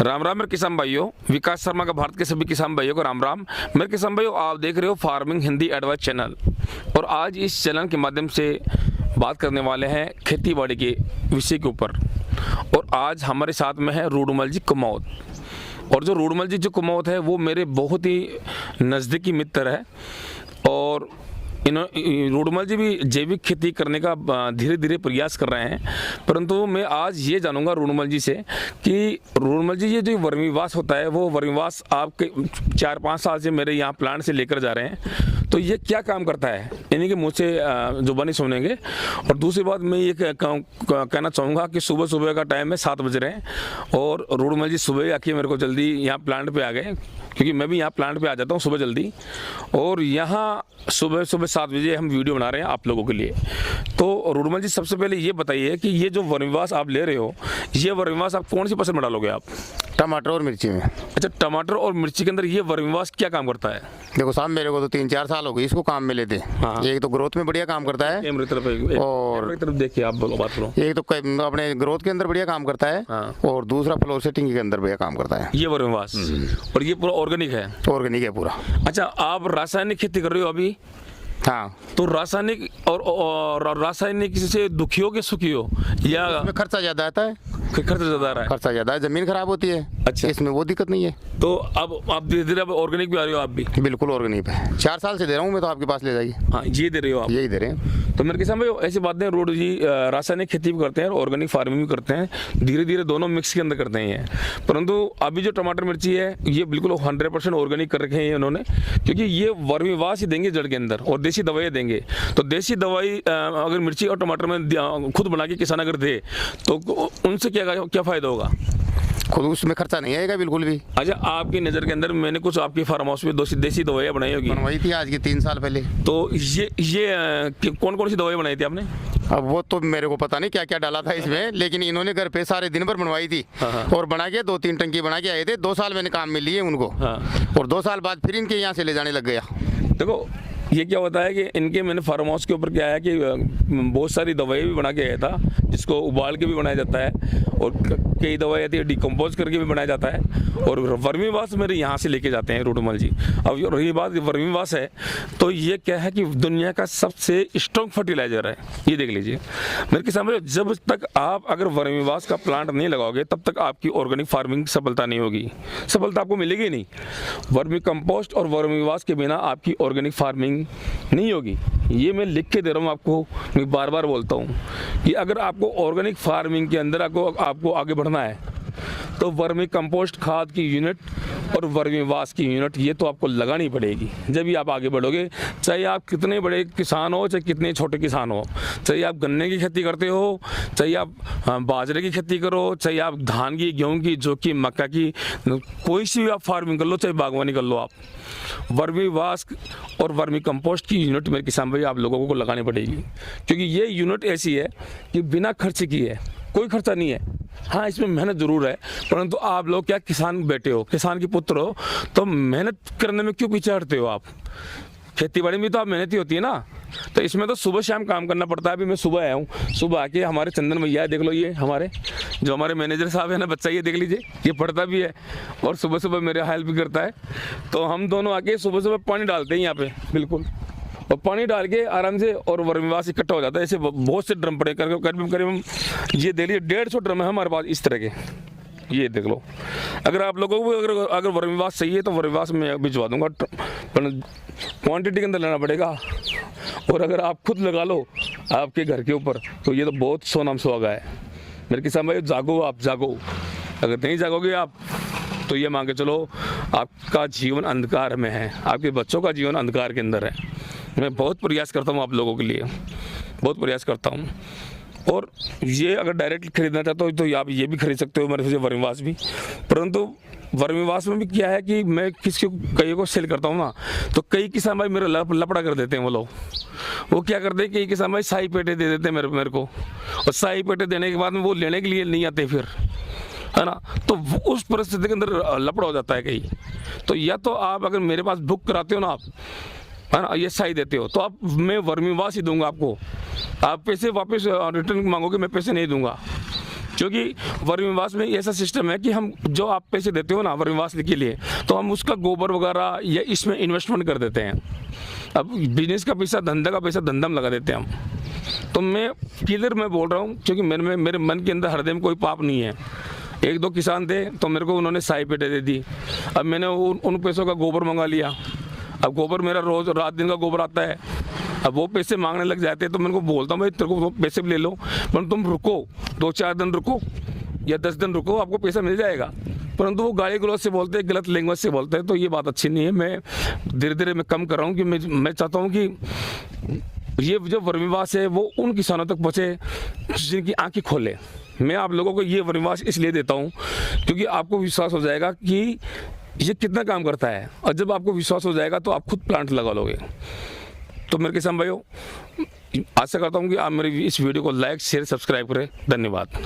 राम राम मेरे किसान भाइयों, विकास शर्मा का भारत के सभी किसान भाइयों को राम राम। मेरे किसान भाइयों, आप देख रहे हो फार्मिंग हिंदी एडवाइस चैनल, और आज इस चैनल के माध्यम से बात करने वाले हैं खेती बाड़ी के विषय के ऊपर। और आज हमारे साथ में है रूडमल जी कुमाऊत, और जो रूडमल जी जो कुमाऊत है वो मेरे बहुत ही नज़दीकी मित्र है। और रूडमल जी भी जैविक खेती करने का धीरे धीरे प्रयास कर रहे हैं, परंतु मैं आज ये जानूंगा रूडमल जी से कि रूडमल जी ये जो वर्मीवास होता है वो वर्मीवास आपके 4-5 साल से मेरे यहाँ प्लांट से लेकर जा रहे हैं, तो ये क्या काम करता है इन्हीं के मुँह से जुबानी सुनेंगे। और दूसरी बात मैं ये कहना चाहूँगा कि सुबह सुबह का टाइम है, 7 बज रहे हैं, और रूडमल जी सुबह आके मेरे को जल्दी यहाँ प्लांट पे आ गए, क्योंकि मैं भी यहाँ प्लांट पे आ जाता हूँ सुबह जल्दी, और यहाँ सुबह 7 बजे हम वीडियो बना रहे हैं आप लोगों के लिए। तो रूडमल जी सबसे पहले ये बताइए कि ये जो वर्मीवास आप ले रहे हो, ये वर्मीवास आप कौन सी फसल में डालोगे आप? टमाटर और मिर्ची में। अच्छा, टमाटर और मिर्ची के अंदर ये वर्मीवास क्या काम करता है? देखो साहब, मेरे को तो 3-4 साल हो गए इसको काम में लेते। हाँ। एक तो ग्रोथ में बढ़िया काम करता है, और तरफ देखिए आप बोलो, बात करो। एक तो अपने ग्रोथ के अंदर बढ़िया काम करता है। हाँ। और दूसरा फ्लोर सेटिंग के अंदर बढ़िया काम करता है ये वर्मीवास, और ये पूरा ऑर्गेनिक है? ऑर्गेनिक है पूरा। अच्छा, आप रासायनिक खेती कर रहे हो अभी? हाँ। तो रासायनिक और रासायनिक से दुखी हो के सुखी हो, या इसमें खर्चा ज्यादा आता है? खर्चा ज्यादा आ रहा है? खर्चा ज्यादा है, जमीन खराब होती है। अच्छा। इसमें वो दिक्कत नहीं है। तो अब आप धीरे धीरे ऑर्गेनिक भी आ रहे हो आप भी? बिल्कुल ऑर्गेनिक है, 4 साल से दे रहा हूँ मैं, तो आपके पास ले जाइए। हाँ, ये दे रहे हो आप? यही दे रहे हैं। तो मेरे किसान भाई ऐसी बातें, रोड जी रासायनिक खेती भी करते हैं और ऑर्गेनिक फार्मिंग भी करते हैं, धीरे धीरे दोनों मिक्स के अंदर करते हैं। परंतु अभी जो टमाटर मिर्ची है ये बिल्कुल 100% ऑर्गेनिक कर रखे हैं उन्होंने, क्योंकि ये वर्मीवास ही देंगे जड़ के अंदर, और देसी दवाई देंगे। तो देसी दवाई अगर मिर्ची और टमाटर में खुद बना के किसान अगर दे तो उनसे क्या फायदा होगा? खुद उसमें खर्चा नहीं आएगा बिल्कुल भी। अच्छा, आपकी नज़र के अंदर मैंने कुछ आपकी फार्म हाउस में देसी दवाइयाँ बनाई होगी? बनवाई थी आज की 3 साल पहले। तो ये कौन कौन सी दवाई बनाई थी आपने? अब वो तो मेरे को पता नहीं क्या क्या डाला था इसमें, लेकिन इन्होंने घर पे सारे दिन भर बनवाई थी। हाँ। और बना के 2-3 टंकी बना के आए थे। 2 साल मैंने काम में लिए उनको। हाँ। और 2 साल बाद फिर इनके यहाँ से ले जाने लग गया। देखो, ये क्या होता है कि इनके मैंने फार्म हाउस के ऊपर क्या है कि बहुत सारी दवाई भी बना के आया था, जिसको उबाल के भी बनाया जाता है, और कई दवाई आती है डिकम्पोज करके भी बनाया जाता है, और वर्मीवास मेरे यहाँ से लेके जाते हैं रूडमल जी। अब रही बात वर्मीवास है, तो ये क्या है कि दुनिया का सबसे स्ट्रॉन्ग फर्टिलाइजर है, ये देख लीजिए मेरे किसान भाई। जब तक आप अगर वर्मीवास का प्लांट नहीं लगाओगे तब तक आपकी ऑर्गेनिक फार्मिंग सफलता नहीं होगी, सफलता आपको मिलेगी नहीं। वर्मी कंपोस्ट और वर्मीवास के बिना आपकी ऑर्गेनिक फार्मिंग नहीं होगी। ये मैं लिख के दे रहा हूँ आपको, मैं बार बार बोलता हूँ कि अगर आपको ऑर्गेनिक फार्मिंग के अंदर आपको आगे बढ़ना है तो वर्मी कंपोस्ट खाद की यूनिट और वर्मीवास की यूनिट ये तो आपको लगानी पड़ेगी, जब भी आप आगे बढ़ोगे। चाहे आप कितने बड़े किसान हो, चाहे कितने छोटे किसान हो, चाहे आप गन्ने की खेती करते हो, चाहे आप बाजरे की खेती करो, चाहे आप धान की, गेहूँ की, जौ की, मक्का की, कोई सी भी आप फार्मिंग कर लो, चाहे बागवानी कर लो, आप वर्मीवास और वर्मी कंपोस्ट की यूनिट मेरे किसान भाई आप लोगों को लगानी पड़ेगी, क्योंकि ये यूनिट ऐसी है कि बिना खर्च की है, कोई खर्चा नहीं है। हाँ, इसमें मेहनत जरूर है, परंतु आप लोग क्या किसान बेटे हो, किसान के पुत्र हो, तो मेहनत करने में क्यों पीछे हटते हो आप? खेती बाड़ी में तो आप मेहनत ही होती है ना, तो इसमें तो सुबह शाम काम करना पड़ता है। अभी मैं सुबह आया हूँ, सुबह आके हमारे चंदन भैया देख लो, ये हमारे मैनेजर साहब है ना, बच्चा ये देख लीजिए, ये पढ़ता भी है और सुबह सुबह मेरे हेल्प भी करता है। तो हम दोनों आके सुबह सुबह पानी डालते हैं यहाँ पे, बिल्कुल, और पानी डाल के आराम से, और वर्मीवास इकट्ठा हो जाता है। ऐसे बहुत से ड्रम पड़े करीब ये दे लीजिए 150 ड्रम है हमारे पास इस तरह के, ये देख लो। अगर आप लोगों को अगर वर्मीवास चाहिए तो वर्मीवास मैं भिजवा दूंगा, पर क्वांटिटी के अंदर लेना पड़ेगा। और अगर आप खुद लगा लो आपके घर के ऊपर तो ये तो बहुत सोनाम सुहागा है मेरे किसान भाई। जागो, आप जागो, अगर नहीं जागोगे आप तो ये मान के चलो आपका जीवन अंधकार में है, आपके बच्चों का जीवन अंधकार के अंदर है। मैं बहुत प्रयास करता हूँ आप लोगों के लिए, बहुत प्रयास करता हूँ। और ये अगर डायरेक्ट खरीदना चाहते हो तो आप ये भी खरीद सकते हो मेरे से, वर्मीवास भी। परंतु वर्मीवास में भी क्या है कि मैं कई को सेल करता हूँ ना, तो कई किसान भाई मेरा लपड़ा कर देते हैं। वो लोग वो क्या करते हैं कि किसान भाई शाही पेटे दे देते हैं मेरे को, और शाही पेटे देने के बाद में वो लेने के लिए नहीं आते फिर, है ना। तो उस परिस्थिति के अंदर लपड़ा हो जाता है कहीं। तो या तो आप अगर मेरे पास बुक कराते हो ना, आप है ना, ये सही देते हो, तो आप मैं वर्मीवास ही दूंगा आपको। आप पैसे वापस रिटर्न मांगोगे, मैं पैसे नहीं दूंगा। क्योंकि वर्मीवास में ऐसा सिस्टम है कि हम जो आप पैसे देते हो ना वर्मीवास के लिए, तो हम उसका गोबर वगैरह या इसमें इन्वेस्टमेंट कर देते हैं। अब बिजनेस का पैसा, धंधा का पैसा धंधा में लगा देते हैं हम। तो मैं किधर मैं बोल रहा हूँ, क्योंकि मेरे मन के अंदर हृदय में कोई पाप नहीं है। एक दो किसान थे तो मेरे को उन्होंने साई पेटे दे दी, अब मैंने उन पैसों का गोबर मंगा लिया। अब गोबर मेरा रोज रात दिन का गोबर आता है, अब वो पैसे मांगने लग जाते हैं तो मैं उनको बोलता हूँ भाई तेरे को पैसे भी ले लो, पर तुम रुको 2-4 दिन रुको या 10 दिन रुको, आपको पैसा मिल जाएगा। परंतु वो गाली गलौज से बोलते हैं, गलत लैंग्वेज से बोलते हैं, तो ये बात अच्छी नहीं है। मैं धीरे धीरे मैं कम कर रहा हूँ कि मैं चाहता हूँ कि ये जो वर्मीवास है वो उन किसानों तक पहुँचे जिनकी आँखें खोले। मैं आप लोगों को ये वर्मीवास इसलिए देता हूँ क्योंकि आपको विश्वास हो जाएगा कि ये कितना काम करता है, और जब आपको विश्वास हो जाएगा तो आप खुद प्लांट लगा लोगे। तो मेरे किसान भाइयों, आशा करता हूँ कि आप मेरी इस वीडियो को लाइक शेयर सब्सक्राइब करें। धन्यवाद।